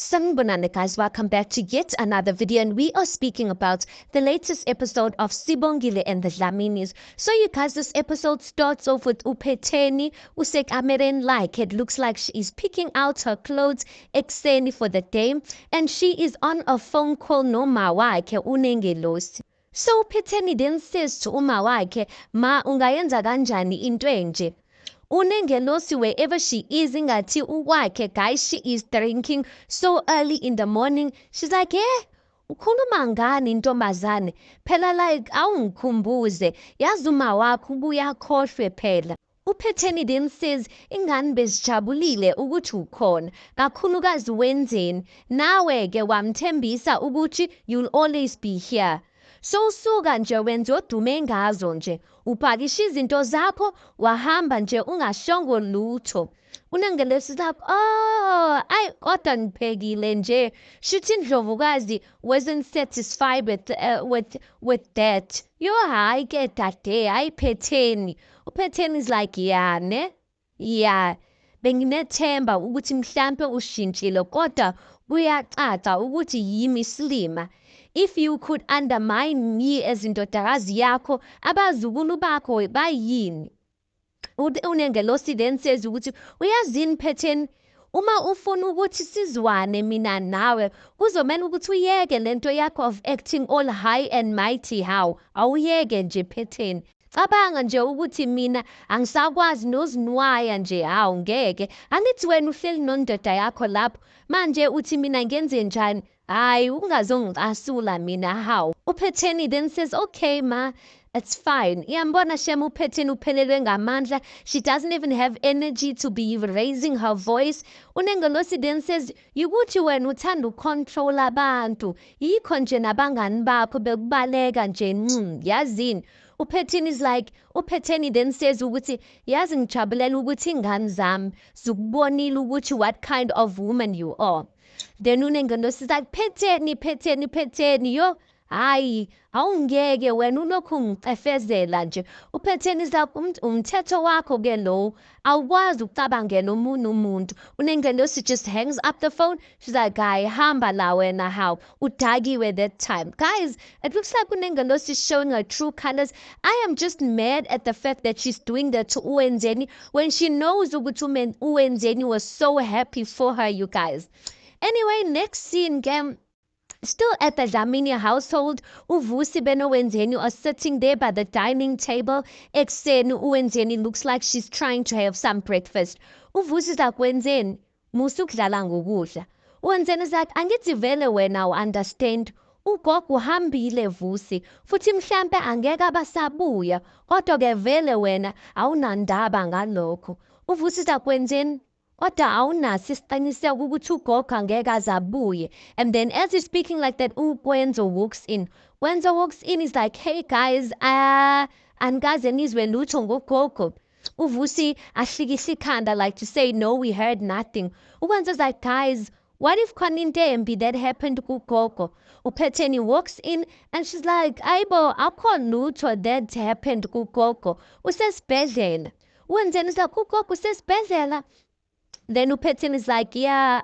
Sanibonani guys, welcome back to yet another video, and we are speaking about the latest episode of Sibongile and the Dlaminis. So you guys, this episode starts off with uPhetheni usekamereni like it looks like she is picking out her clothes ekseni for the day, and she is on a phone call noma wakhe uNengelosi. So uPhetheni then says to uma wakhe, ma ungayenza kanjani into enje? Unengelosi, wherever she is, ingathi uwakhe, guys, she is drinking so early in the morning. She's like, ukhuluma ngani ntombazane? Phela like awungikhumbuze, yazi uma wakho ubuya akhohlwe phela. uPhetheni then says, ingane bezijabulile ukuthi ukhona, kakhulukazi wenzeni? Nawe-ke wamthembisa ukuthi you'll always be here. So usuka nje wenza odume ngazo nje, upakisha izinto zakho wahamba nje ungashongo lutho. uNengelosi like, oh, kodwa ngiphekile nje. Shuthi Ndlovukazi wasn't satisfied with that. Yo hayi ke dade, hayi Phetheni. uPhetheni is like, yeah ne? Yeah. Benginethemba ukuthi mhlambe ushintshile kodwa kuyacaca ukuthi yimi Slima. If you could undermine me as indodakazi yakho, abazukulu bakho bayini? uNengelosi then says ukuthi uyazini Phetheni, uma ufuna ukuthi sizwane mina nawe kuzomela ukuthi uyeke lento yakho of acting all high and mighty. How awuyeke nje Phetheni, cabanga nje ukuthi mina angisakwazi nozinwaya nje. Hawu ngeke, angithi wena uhleli nondoda yakho lapho manje uthi mina ngenze njani? Hayi ungazongicasula mina. Hawu uPhetheni then says, okay ma, it's fine. Iyambona shem uPhetheni uphelelwe ngamandla. She doesn't even have energy to be raising her voice. uNengelosi then says, yukuthi wena uthanda ucontrol abantu, yikho nje nabangani bakho bekubaleka nje yazini. uPhetheni is like, uPhetheni then says ukuthi yazi ngijabulela ukuthi ingane zami zikubonile ukuthi what kind of woman you are. Then uNengelosi is like, Phetheni, yo hayi awungeke wena ulokhu ngicefezela nje. uPhetheni is like, umthetho wakho ke lo, awukwazi ukucabangela omunye umuntu. uNengelosi just hangs up the phone. She's like, hayi hamba la wena. How udakiwe that time. Guys, it looks like uNengelosi is showing her true colors. I am just mad at the fact that she's doing that to uWenzeni when she knows ukuthi uWenzeni was so happy for her, you guys. Anyway, next scene game. Still at the Dlamini household, uVusi benoWenzeni are sitting there by the dining table. Ekseni uWenzeni looks like she's trying to have some breakfast. uVusi is like, Wenzeni, musukudlala ngokudla. uWenzeni is like, angithi vele wena understand. Ugogo uhambile Vusi, futhi mhlambe angeke abasabuya, kodwa ke vele wena awunandaba ngalokho. uVusi is like, Wenzeni, kodwa awunaso isiqiniseko ukuthi ugogo angeke azabuye. And then as he's speaking like that, uKwenzo walks in. Kwenzo walks in is like, hey guys, angaze nizwe lutho ngogogo. uVusi ahlikihla ikhanda like to say no, we heard nothing. uKwenzo's like, guys, what if khona into embi that happened kugogo? uPhetheni walks in and she's like, ayibo akho lutho that happened kugogo, usesibhedlela. uWenzeni is like, ugogo usesibhedlela? Then uPhetheni is like, yeah,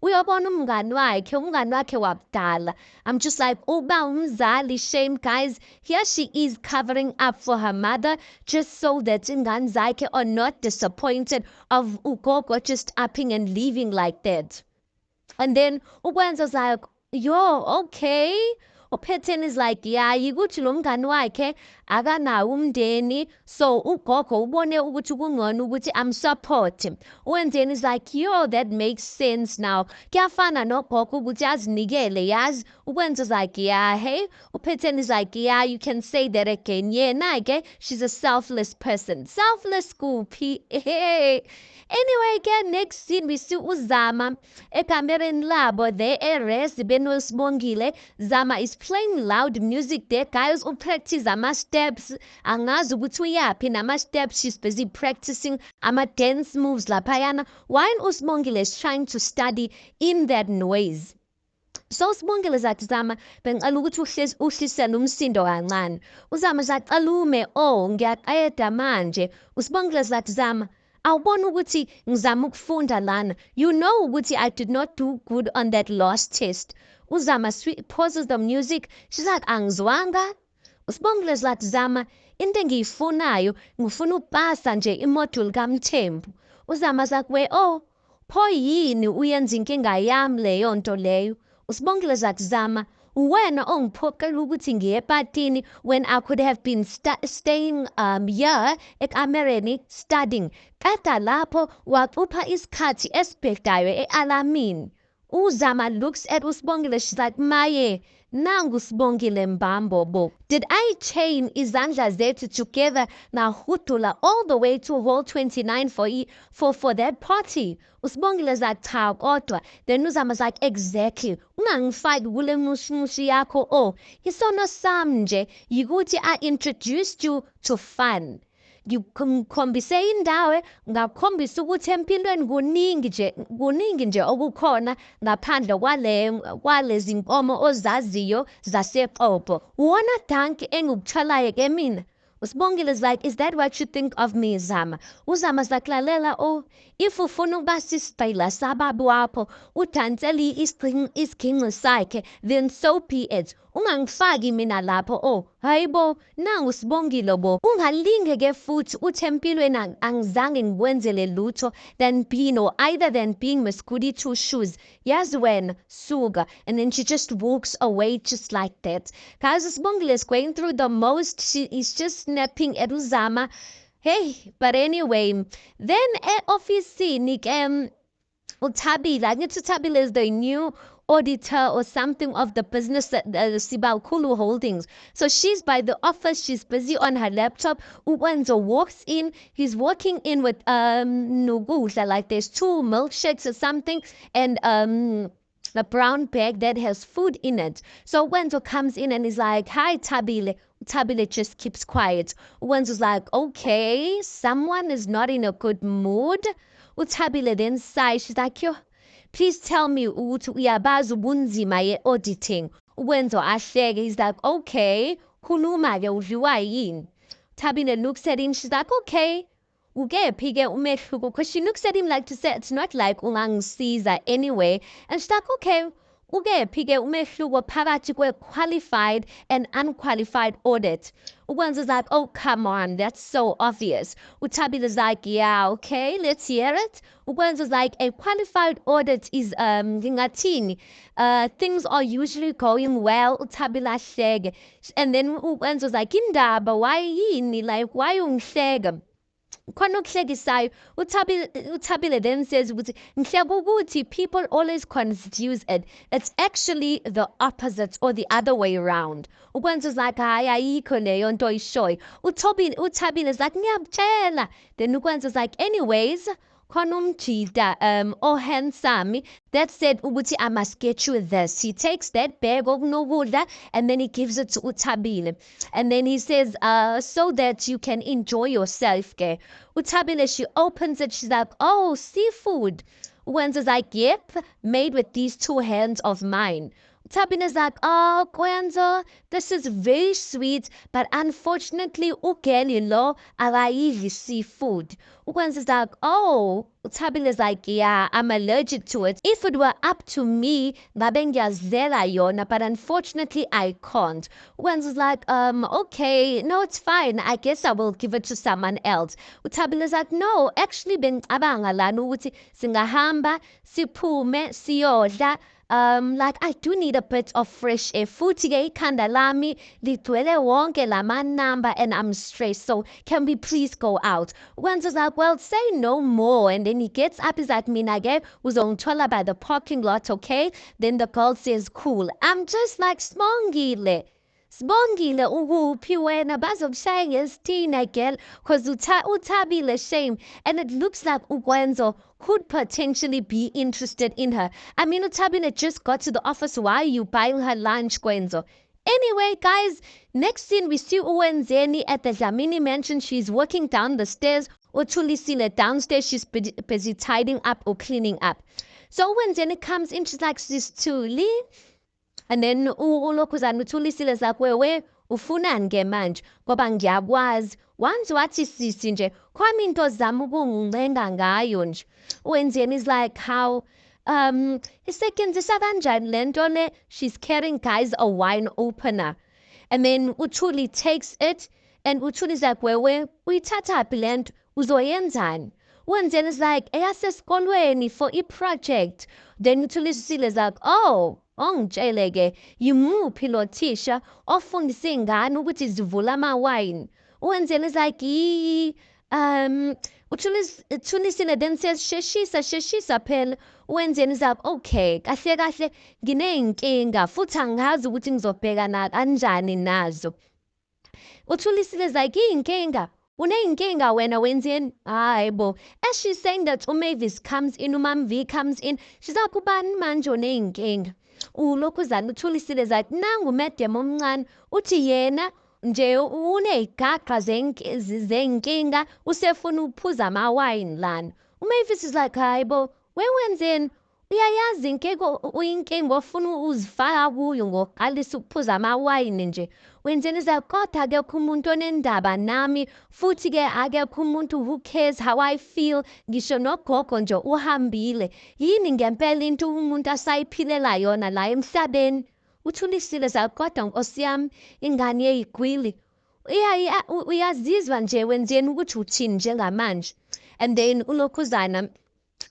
uyabona umngani wakhe wabudala. I'm just like, uba umzali, shame guys. Here she is covering up for her mother just so that ingane zakhe are not disappointed of ugogo just upping and leaving like that. And then uKwenzo's like, yo, okay. uPhetheni is like, yeah, yikuthi lo mngani wakhe akanawo umndeni, so ugogo ubone ukuthi kungcono ukuthi support him. uWenzeni is like, yo, that makes sense now. Kuyafana nogogo ukuthi azinikele yazi. uKwenzo's like, yeah, hey. uPhetheni is like, yeah, you can say that again. Yena-ke, she's a selfless person. Selfless kuphi? Hey. Anyway, again, next scene we see uZama ekamereni labo there erest benoSibongile. Zama is playing loud music there, guys. Upractice ama-steps. Angazi ukuthi uyaphi nama-steps. She's busy practicing ama-dance moves laphayana while uSibongile is trying to study in that noise. So uSibongile zathi, Zama, bengicela ukuthi uhlisele umsindo kancane. uZama zathi, alume, oh ngiyaqeda manje. uSibongile zathi, Zama, awubona ukuthi ngizama ukufunda lana. You know ukuthi I did not do good on that last test. Uzama pauses the music. She's like, angizwanga. Usibongile like Zama, into engiyifunayo, ngifuna upasa nje imodule kaMthembu. Uzama zakwe, oh, pho yini uyenza inkinga yami leyo nto leyo. Usibongile like Zama, wena ongiphokela ukuthi ngiye epatini when I could have been staying here ekamereni studying. Kata lapho wacupha isikhathi esibhedayo e-alamini. Uzama looks at Usibongile, she's like, maye, nangu Sibongile Mbambo bo. Did I chain izandla zethu together nahudula all the way to hall 29 for that party? Usibongile like cha kodwa. Then Uzama's like, exactly. Ungangifaki kule mushimushi yakho. Oh, isono sami nje yikuthi I introduced you to fun. Ngikhombise indawo ngakhombisa ukuthi empilweni kuningi nje okukhona ngaphandle kwalezi nkomo ozaziyo zaseqobo. Wona danki engikuthalayo ke mina. Usibongile is like, is that what you think of me, Zama? Uzama's like, lalela, oh, if ufuna ukuba sisibhayila sababu wakho, udansele isigingqi sakhe, then so be it. Ungangifaki mina lapho, oh, hayibo, nangu Sibongile bo. Ungalinge ke futhi uthi empilweni angizange ngikwenzele lutho than being Miss Goody Two Shoes. Yazi wena, suka. And then she just walks away just like that. Guys, Sibongile is going through the most. She is just snapping at Uzama. Hey, but anyway, then officini uThabile, I need to Thabile is the new auditor or something of the business that Sibalkhulu Holdings. So she's by the office, she's busy on her laptop. Uwenzo walks in, he's walking in with nugudla, like there's 2 milkshakes or something, and a brown bag that has food in it. So Wenzo comes in and is like, hi Thabile. Thabile just keeps quiet. Wenzo's like, okay, someone is not in a good mood. Thabile then sighs, she's like, yo, please tell me ukuthi uyabazi ubunzima ye-auditing. Wenzo ahleke, he's like, okay, khuluma ke udliwa yini. Thabile looks at him, she's like, okay, ukephi ke umehluko? Because she looks at him like to say, it's not like ungangisiza anyway. And she's like, okay, ukephi ke umehluko phakathi kwe-qualified and unqualified audit? Wenzo's like, oh, come on, that's so obvious. Thabile's like, yeah, okay, let's hear it. Wenzo's like, a qualified audit is, ngingathini, things are usually going well. Thabile ahleke. And then Wenzo's like, indaba, why yini? Like, why ungihleka? Khona okuhlekisayo. Uthabile then says ukuthi ngihleka ukuthi people always confuse it. It's actually the opposite or the other way around. Wenzo's like, hayi ayikho leyo nto oyishoyo. Uthabile is like, ngiyakutshela. Then Wenzo's like, anyways, khona umjida handsome that said ukuthi I must get you this. He takes that bag okunokudla and then he gives it to Uthabile. And then he says, so that you can enjoy yourself ke. Uthabile, she opens it, she's like, oh, seafood. Wenzo's like, yep, made with these 2 hands of mine. Thabile's like, oh, Wenzo, this is very sweet, but unfortunately, ugeli lo akayidli seafood. Wenzo's like, oh. Thabile's like, yeah, I'm allergic to it. If it were up to me, ngabe ngiyazidlela yona, but unfortunately, I can't. Wenzo's like, okay, no, it's fine. I guess I will give it to someone else. Thabile's like, no, actually, bengicabanga lana ukuthi singahamba, siphume, siyodla. Like I do need a bit of fresh air. Futhi ke ikhanda lami ligcwele wonke lamanamba and I'm stressed. So can we please go out? Wenzo's like, well, say no more. And then he gets up, he's like, mina ke uzongithola by the parking lot, okay? Then the girl says, cool. I'm just like, Sibongile ukuphi wena bazokushaya ngesitina girl, cause Uthabile shame, and it looks like Wenzo could potentially be interested in her. I mean, Uthabile just got to the office. Why are you buying her lunch, Wenzo? Anyway, guys, next scene we see Uwenzeni at the Dlamini mansion. She's walking down the stairs. Uthulisile downstairs. She's busy tidying up or cleaning up. So Uwenzeni comes in. She's like, Sis Thuli. And then ulokhuzana Uthulisile is like, where ufunani ke manje ngoba ngiyakwazi once wathi sisi nje kwami into zami ukungicenga ngayo nje wenzeni is like how isebenzisa kanjani lento le she's carrying guys a wine opener and then uThuli takes it and uThuli's like wewe uyithathaphi lento uzoyenzani wenzeni is like eyasesikolweni for i-project then uThulisile is like oh ongitshele ke yimuphi lo thisha ofundisa ingane ukuthi zivula amawayini wenzeni is like uThulisile then says sheshisa phela wenzeni is like okay kahle kahle ngineyinkinga futhi angazi ukuthi ngizobhekana kanjani nazo uThulisile is like iyinkinga uneyinkinga wena wenzeni hayi bo as she's saying that uMavis comes in uMamV comes in she's like ubani manje oneyinkinga ulokhuzana uThulisile is like nangu madam omncane uthi yena nje uneyigaqa zenkinga usefuna ukuphuza amawayini lana uMavis is like hayi bo wewenzeni uyayazi uyinkinga ofuna uzifaka kuyo ngoqalisa ukuphuza amawayini nje wenzeni kodwa akekho umuntu onendaba nami futhi-ke akekho umuntu who cares how I feel ngisho nogogo nje uhambile yini ngempela into umuntu asayiphilela yona la emhlabeni uThulisile kodwa nkosi yami ingane yeyigwili uyazizwa nje wenzeni ukuthi uthini njengamanje and then ulokhuzana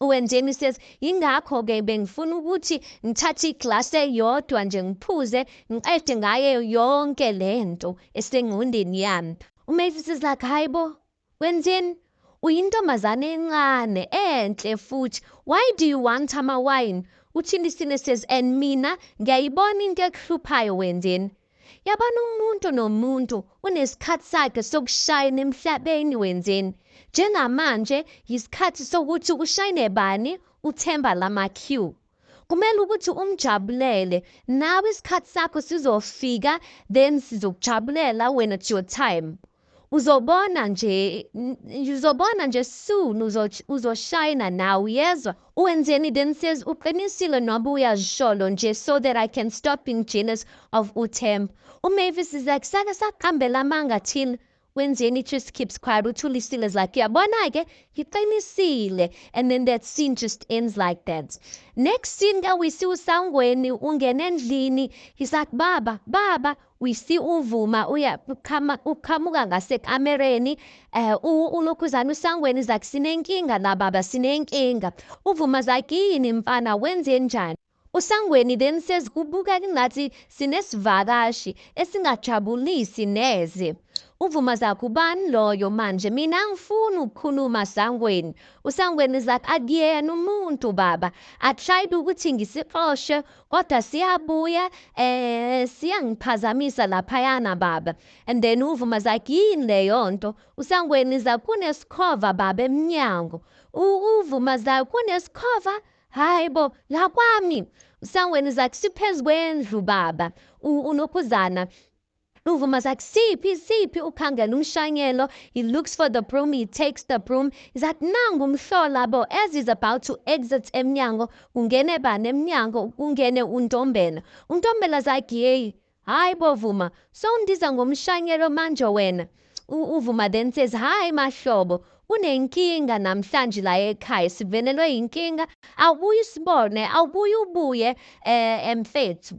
wenzeni says yingakho-ke bengifuna ukuthi ngithathe iglasi eyodwa nje ngiphuze ngiqede ngayo yonke lento esengqondeni yami uMavis is like hayi bo wenzeni uyintombazane encane enhle futhi why do you want amawayini uThulisile says and mina ngiyayibona into ekuhluphayo wenzeni yabona umuntu nomuntu unesikhathi sakhe sokushayina emhlabeni wenzeni njengamanje yisikhathi sokuthi ushayine bani uThemba lama-Q kumele ukuthi umjabulele nawe isikhathi sakho sizofika then sizokujabulela when it's your time uzobona nje soon uzoshayina nawe uyezwa uwenzeni then says uqinisile noba uyazisholo nje so that I can stop being jealous of uThemba uMavis is like sake saqambela amanga thile wenzeni just keeps quiet uThulisile is like yabona-ke ngiqinisile and then that scene just ends like that next scene we see uSangweni ungena endlini he's like baba we see uVuma uqhamuka ngasekamereni ulokhuzana uSangweni is like sinenkinga la baba sinenkinga uVuma is like yini mfana wenzeni njani uSangweni then says kubuka ngathi sinesivakashi esingajabulisi neze uVuma zakho ubani loyo manje mina ngifuna ukukhuluma Sangweni uSangweni is like akuyena umuntu baba I tried ukuthi ngisixoshe kodwa siyabuya siyangiphazamisa laphayana baba and then uVuma zakho yini leyo nto uSangweni is like kunesikhova baba eminyango uVuma zakho kunesikhova hayi bo la kwami uSangweni is like siphezu kwendlu baba unokhuzana uVuma is like siphi ukhangela umshanyelo he looks for the broom he takes the broom is like nangu umhlola bo as he's about to exit emnyango kungene bani emnyango kungene uNtombela is like hey hayi bo Vuma sondiza ngomshanyelo manje wena uVuma then says hayi mahlobo unenkinga namhlanje la ekhaya sivenelwe inkinga awubuye ubuye mfethu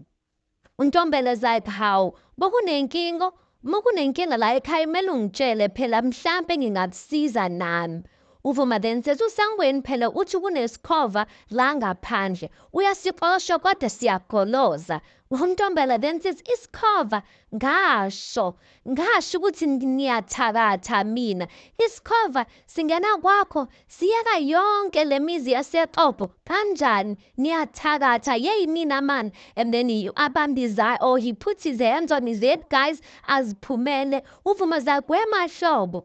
uNtombela is like how bokunenkinga la ekhaya kumele ungitshele phela mhlampe ngingakusiza nami uVuma then says uSangweni phela uthi kunesikhova la ngaphandle uyasixosha kodwa siyagoloza uNtombela then says isikhova ngasho ukuthi niyathakatha mina isikhova singena kwakho siyeka yonke lemizi yaseXhobo kanjani niyathakatha yeyi mina man and then abambiza or he puts his hands on his head guys aziphumele uVuma zakwemahlobo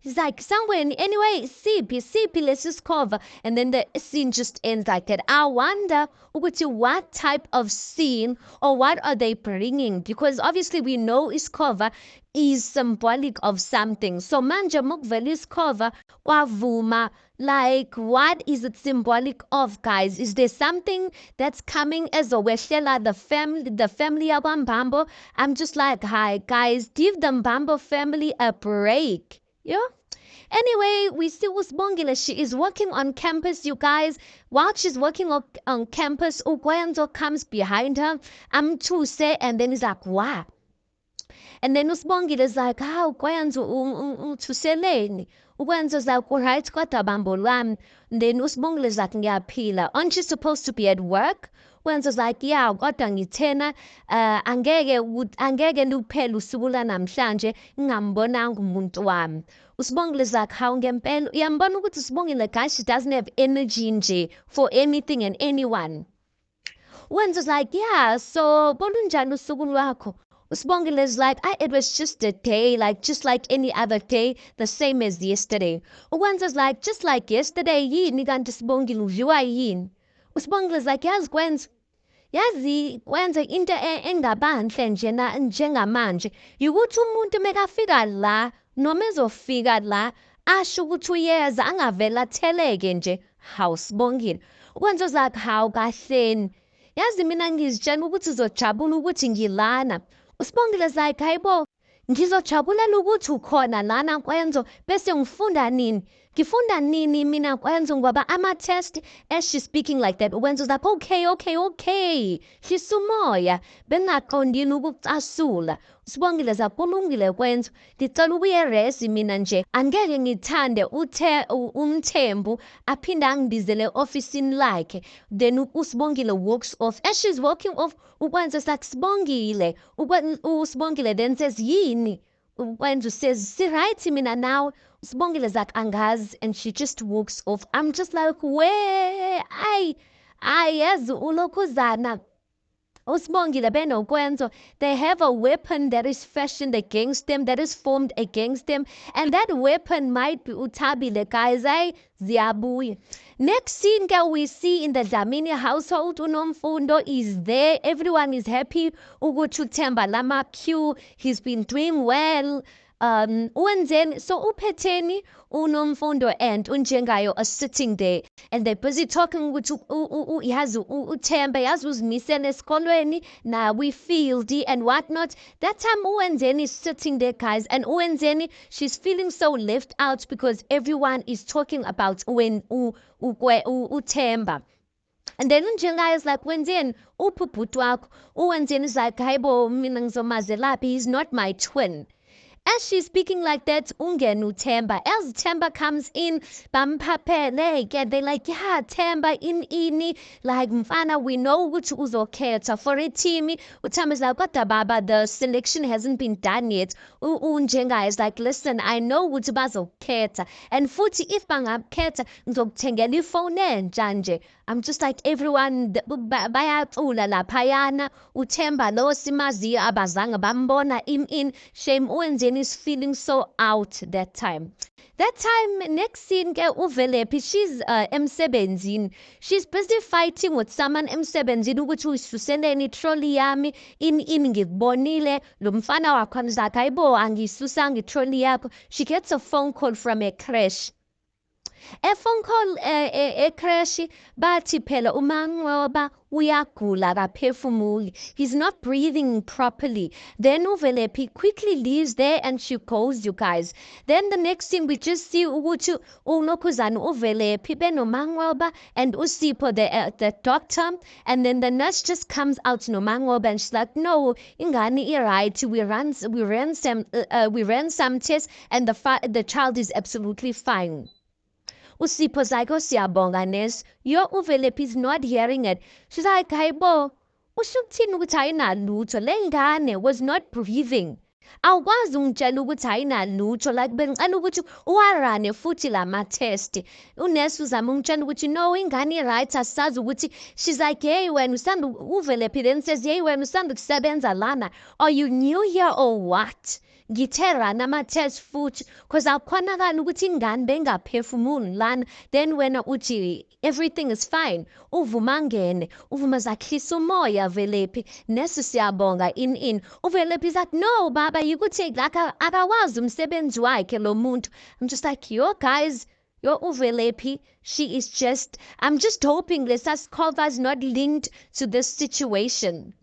he's like Sangweni anyway siphi lesi sikhova and then the scene just ends like that I wonder ukuthi what type of scene or what are they bringing because obviously we know isikhova is symbolic of something so manje mukuvela isikhova kwaVuma Like, what is it symbolic of, guys? Is there something that's coming as a weshela, the family of Mbambo? I'm just like, hi, guys, give the Mbambo family a break. Yeah. Anyway, we see Usbongile. She is working on campus, you guys. While she's working on campus, Ugwenzo comes behind her. I'm to say, and then he's like, wow. And then Usbongile is like, how Ugwenzo uthuseleni? Ugwenzo's like, alright, kodwa bambo lwami. Then Usbongile is like, ngiyaphila. Aren't you supposed to be at work? Ugwenzo's like, yeah, kodwa ngithena angeke luphele usuku lanamhlanje ngingambonanga umuntu wami. Usibongile is like, hawu ngempela uyambona ukuthi Usibongile, guys, she doesn't have energy nje for anything and anyone. Wenza's like, yeah, so bolunjani usuku lwakho? Usibongile is like, it was just a day, like just like any other day, the same as yesterday. Wenza's like, just like yesterday, yini kanti Sibongile udliwa yini? Usibongile is like, yazi wenza into engabanhle njengamanje ukuthi umuntu mekafika la noma ezofika la asho ukuthi uyeza angavela atheleke nje. Hawu Sibongile, Ukwenza like, hawu kahleni, yazi mina ngizitshela ukuthi uzojabula ukuthi ngilana. Usibongile is like, hayibo, ngizojabulela ukuthi ukhona lana Kwenzo bese ngifunda nini? Ngifunda nini mina Kwenzo ngoba ama-test. As she's speaking like that, Kwenzo's like, okay. Hlisumoya, bengaqondile ukucasula. Usibongile kulungile Kwenzo, ngicela ubuye-rest mina nje. Angeke ngithande umthembu aphinde angibizele ofisini lakhe. Then Usibongile walks off. As she's walking off, Ukwenzo's like, Sibongile. Usibongile then says, yini? Ukwenzo says, right mina now. Sibongile is like, angazi, and she just walks off. I'm just like, where? Yazi ulokhuzana. Usibongile benokwenzo, they have a weapon that is fashioned against them, that is formed against them, and that weapon might be uThabile, guys. Ziyabuya. Next scene we see in the Dlamini household, uNomfundo is there. Everyone is happy. Ukuthi uThemba lama-Q, he's been doing well. Uwenzeni, so uPhetheni, uNomfundo and uNjengayo are sitting there and they're busy talking with yazi uThemba, yazi uzimisele esikolweni na we-fieldy and whatnot. That time Uwenzeni is sitting there, guys, and Uwenzeni, she's feeling so left out because everyone is talking about uThemba. And then uNjengayo is like, Wenzeni uphi ubhuti wakho? Uwenzeni is like, hayibo mina ngizomazelaphi, he's not my twin. As she's speaking like that, ungena uThemba. As Themba comes in, bamphaphele, they're like, yeah, Themba ini, like mfana, we know ukuthi uzokhetha for a team. uThemba is like, kodwa baba, the selection hasn't been done yet. uNjengayo is like, listen, I know ukuthi bazokhetha, and futhi if bangakhetha ngizokuthengela ifone entsha nje. I'm just like, everyone bayacula laphayana. uThemba lo simaziyo abazange bambona in. Shame Uwenzeni is feeling so out that time. That time, next scene, uVelephi, she's emsebenzini. She's busy fighting with someone emsebenzini ukuthi uyisuseleni itroli yami ini ngikubonile lo mfana wakho nizakhe hayibo angiyisusanga itroli yakho. She gets a phone call from a crash. A phone call crash bathi phela uManqoba uyagula akaphefumuli. He's not breathing properly. Then uVelephi quickly leaves there and she goes, you guys. Then the next thing we just see ukuthi uNokhuzana uVelephi benoManqoba and uSipho the doctor, and then the nurse just comes out noManqoba and she's like, no, ingane right. We ran some tests and the child is absolutely fine. uSipho's like, oh siyabonga nurse. uVelephi is not hearing it. She's like, hayibo, usho ukuthini ukuthi ayinalutho? Le ngane was not breathing. Awukwazi ungitshela ukuthi ayinalutho, like bengicela ukuthi uwarane futhi lama-test. Unesi uzama ungitshela ukuthi no, ingane right, asazi ukuthi. She's like, hey wena usanda uVelephi then says, hey wena usanda kusebenza lana, are you new here or what? Ngithe run ama-test futhi because akukhonakala ukuthi ingane bengaphefumuli lana. Then wena uthi everything is fine, uvuma ngene, uvuma zakhisa umoya Velephi. Nesi siyabonga in. uVelephi is like, no baba, yikuthi like akawazi umsebenzi wakhe lo muntu. I'm just like, yo guys, Yo uvelepi. She is just, I'm just hoping Lesakova is not linked to this situation.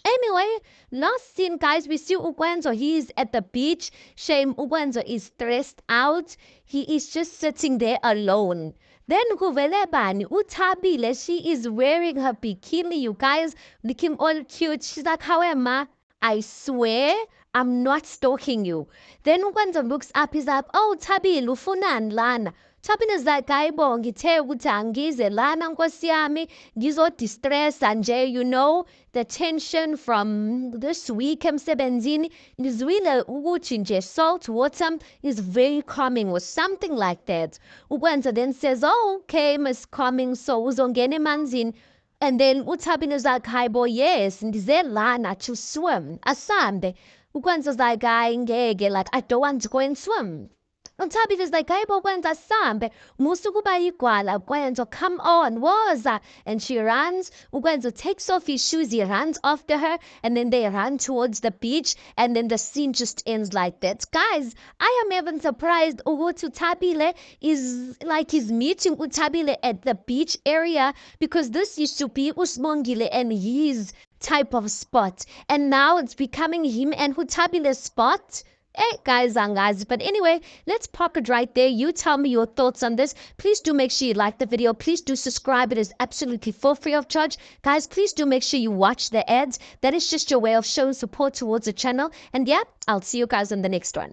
Anyway, last scene, guys, we see Ukwenzo. He is at the beach. Shame Ukwenzo is stressed out. He is just sitting there alone. Then kuvele bani uThabile. She is wearing her bikini, you guys. Looking all cute. She's like, how am I? I swear I'm not stalking you. Then Ukwenzo looks up. He's like, oh, Thabile, ufunani lana? Thabile is like, hayibo, ngithe ukuthi angize lana nkosi yami ngizodistressa nje, you know, the tension from this week emsebenzini. Ngizwile ukuthi nje salt water is very calming or something like that. Ukwenza then says, oh, okay, Miss Calming, so uzongena emanzini. And then uThabile is like, hayibo, yes, ndize lana to swim, asambe. Ukwenza is like, hayi ngeke, like, I don't want to go and swim. Thabile is like, hayibo kwenza sambe, musukuba igwala Kwenzo, come on, woza. And she runs. Ukwenzo takes off his shoes, he runs after her, and then they run towards the beach, and then the scene just ends like that. Guys, I am even surprised ukuthi Thabile is like he's meeting Thabile at the beach area, because this used to be Usibongile and his type of spot, and now it's becoming him and Thabile's spot. Hey guys, angazi. But anyway, let's park it right there. You tell me your thoughts on this. Please do make sure you like the video. Please do subscribe. It is absolutely for free of charge. Guys, please do make sure you watch the ads. That is just your way of showing support towards the channel. And yeah, I'll see you guys in the next one.